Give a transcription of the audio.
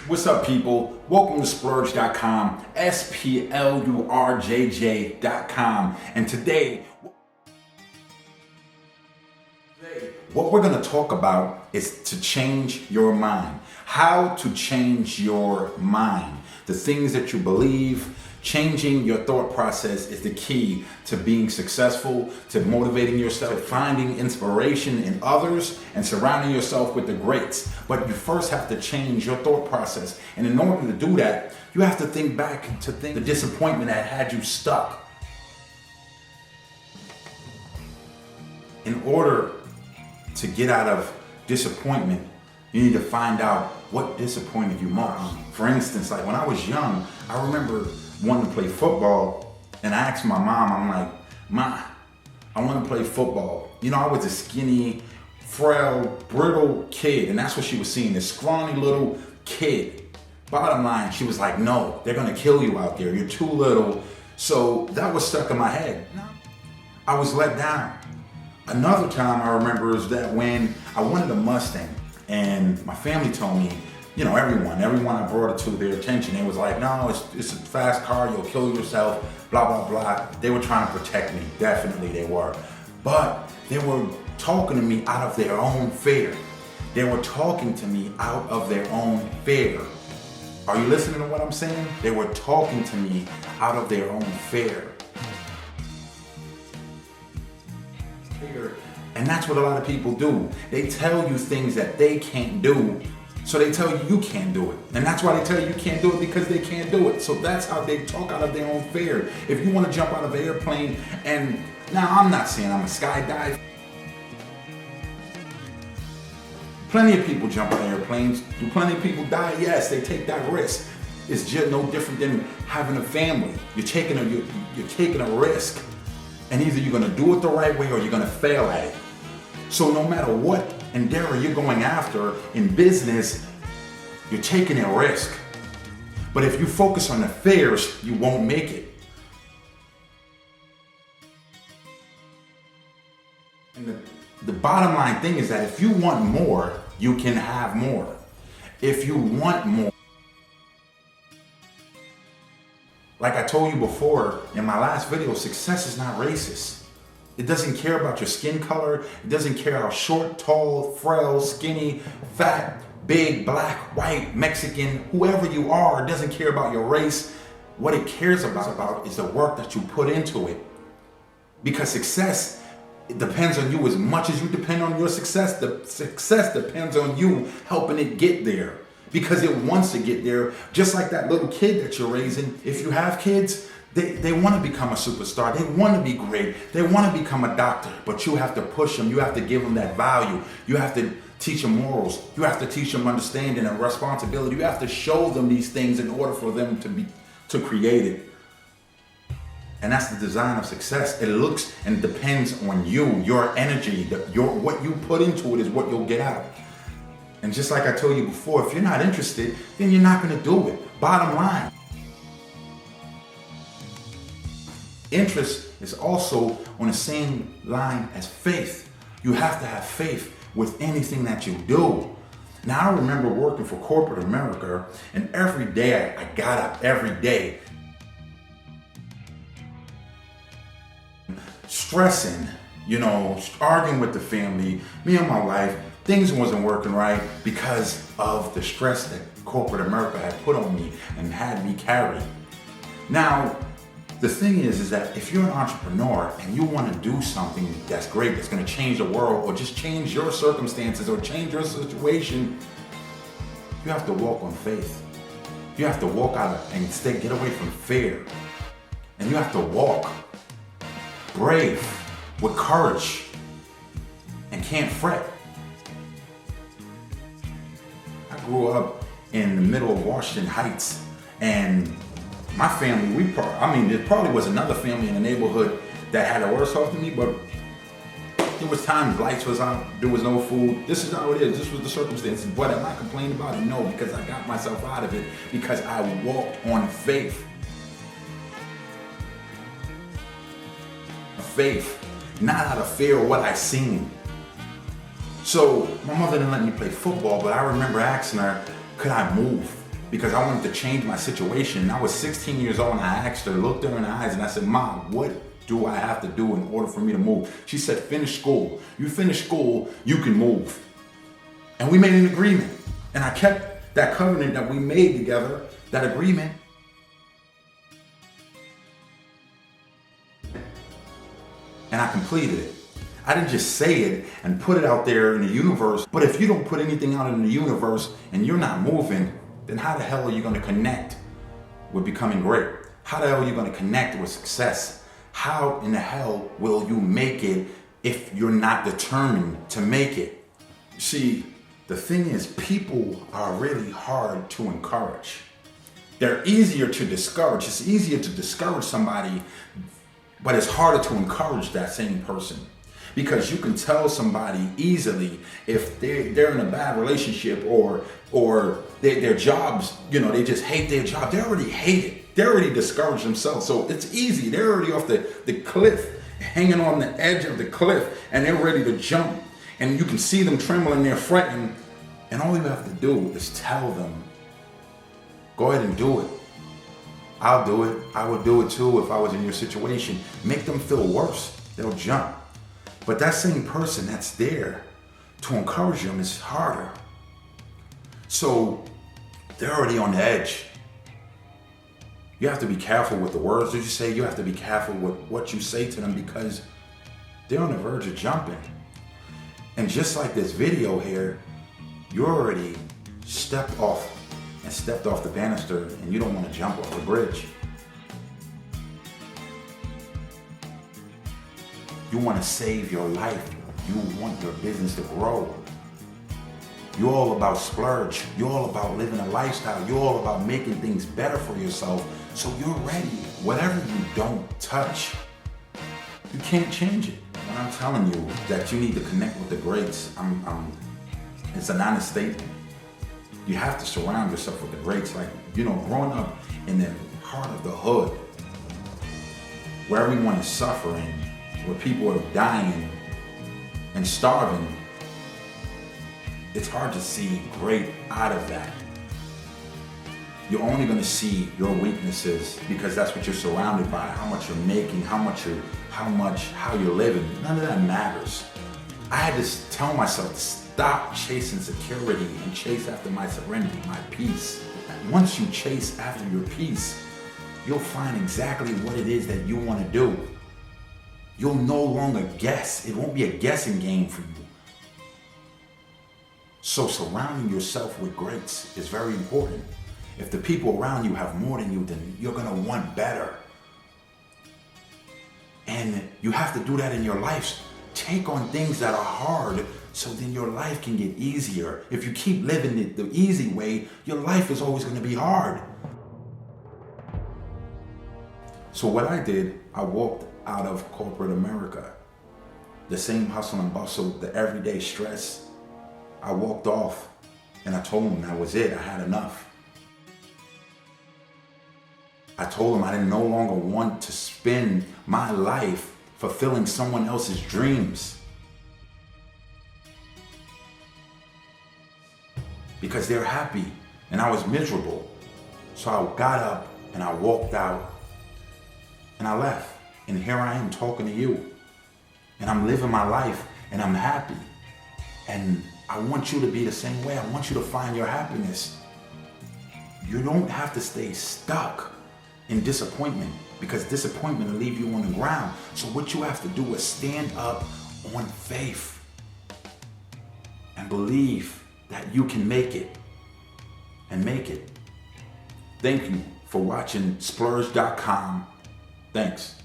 What's up, people? Welcome to Splurge.com, SPLURJJ.com. And today, what we're going to talk about is to change your mind. How to change your mind. The things that you believe, changing your thought process is the key to being successful, to motivating yourself, to finding inspiration in others, and surrounding yourself with the greats. But you first have to change your thought process. And in order to do that, you have to think back to the disappointment that had you stuck. In order to get out of disappointment, you need to find out what disappointed you most. For instance, like when I was young, I remember wanting to play football, and I asked my mom, I'm like, Ma, I want to play football. You know, I was a skinny, frail, brittle kid, and that's what she was seeing, this scrawny little kid. Bottom line, she was like, no, they're gonna kill you out there. You're too little. So that was stuck in my head. I was let down. Another time I remember is that when I wanted a Mustang, and my family told me, you know, everyone I brought it to their attention, it was like, no, it's a fast car, you'll kill yourself, blah, blah, blah. They were trying to protect me, definitely they were. But they were talking to me out of their own fear. They were talking to me out of their own fear. Are you listening to what I'm saying? They were talking to me out of their own fear. And that's what a lot of people do. They tell you things that they can't do, so they tell you you can't do it. And that's why they tell you you can't do it, because they can't do it. So that's how they talk out of their own fear. If you want to jump out of an airplane, and now I'm not saying I'm a skydiver. Plenty of people jump out of airplanes. Do plenty of people die? Yes, they take that risk. It's just no different than having a family. You're taking a risk. And either you're gonna do it the right way or you're gonna fail at it. So no matter what endeavor you're going after in business, you're taking a risk. But if you focus on the fears, you won't make it. And the bottom line thing is that if you want more, you can have more. If you want more, like I told you before in my last video, success is not racist. It doesn't care about your skin color. It doesn't care how short, tall, frail, skinny, fat, big, black, white, Mexican, whoever you are. It doesn't care about your race. What it cares about is the work that you put into it. Because success, it depends on you as much as you depend on your success. The success depends on you helping it get there. Because it wants to get there, just like that little kid that you're raising. If you have kids, they want to become a superstar. They want to be great. They want to become a doctor, but you have to push them. You have to give them that value. You have to teach them morals. You have to teach them understanding and responsibility. You have to show them these things in order for them to create it. And that's the design of success. It looks and depends on you, your energy, what you put into it is what you'll get out. And just like I told you before, if you're not interested, then you're not going to do it. Bottom line. Interest is also on the same line as faith. You have to have faith with anything that you do. Now, I remember working for corporate America, and every day I got up every day stressing, you know, arguing with the family, me and my wife. Things wasn't working right because of the stress that corporate America had put on me and had me carry. Now, the thing is that if you're an entrepreneur and you want to do something that's great, that's going to change the world or just change your circumstances or change your situation, you have to walk on faith. You have to walk out and get away from fear. And you have to walk brave, with courage, and can't fret. I grew up in the middle of Washington Heights, and my family, there probably was another family in the neighborhood that had it worse off than me, but there was times lights was out, there was no food. This is how it is, this was the circumstances. But am I complaining about it? No, because I got myself out of it, because I walked on faith. Faith, not out of fear of what I seen. So my mother didn't let me play football, but I remember asking her, could I move? because I wanted to change my situation. I was 16 years old and I asked her, looked her in the eyes and I said, Mom, what do I have to do in order for me to move? She said, finish school. You finish school, you can move. And we made an agreement. And I kept that covenant that we made together, that agreement. And I completed it. I didn't just say it and put it out there in the universe. But if you don't put anything out in the universe and you're not moving, then how the hell are you going to connect with becoming great? How the hell are you going to connect with success? How in the hell will you make it if you're not determined to make it? See, the thing is, people are really hard to encourage. They're easier to discourage. It's easier to discourage somebody, but it's harder to encourage that same person. Because you can tell somebody easily if they're in a bad relationship or their jobs, they just hate their job. They already hate it. They already discouraged themselves. So it's easy. They're already off the cliff, hanging on the edge of the cliff, and they're ready to jump. And you can see them trembling, they're fretting. And all you have to do is tell them, go ahead and do it. I'll do it. I would do it too if I was in your situation. Make them feel worse. They'll jump. But that same person that's there to encourage them is harder. So they're already on the edge. You have to be careful with the words that you say. You have to be careful with what you say to them because they're on the verge of jumping. And just like this video here, you already stepped off the banister and you don't want to jump off the bridge. You want to save your life. You want your business to grow. You're all about splurge. You're all about living a lifestyle. You're all about making things better for yourself. So you're ready. Whatever you don't touch, you can't change it. And I'm telling you that you need to connect with the greats. It's an honest statement. You have to surround yourself with the greats. Like, growing up in the heart of the hood, where everyone is suffering, where people are dying and starving, it's hard to see great out of that. You're only going to see your weaknesses because that's what you're surrounded by, how much you're making, how you're living. None of that matters. I had to tell myself to stop chasing security and chase after my serenity, my peace. Once you chase after your peace, you'll find exactly what it is that you want to do. You'll no longer guess. It won't be a guessing game for you. So surrounding yourself with greats is very important. If the people around you have more than you, then you're going to want better. And you have to do that in your life. Take on things that are hard so then your life can get easier. If you keep living it the easy way, your life is always going to be hard. So what I did, I walked out of corporate America. The same hustle and bustle, the everyday stress. I walked off and I told them that was it. I had enough. I told them I didn't no longer want to spend my life fulfilling someone else's dreams. Because they're happy and I was miserable. So I got up and I walked out and I left. And here I am talking to you. And I'm living my life and I'm happy. And I want you to be the same way. I want you to find your happiness. You don't have to stay stuck in disappointment because disappointment will leave you on the ground. So what you have to do is stand up on faith and believe that you can make it and make it. Thank you for watching splurge.com. Thanks.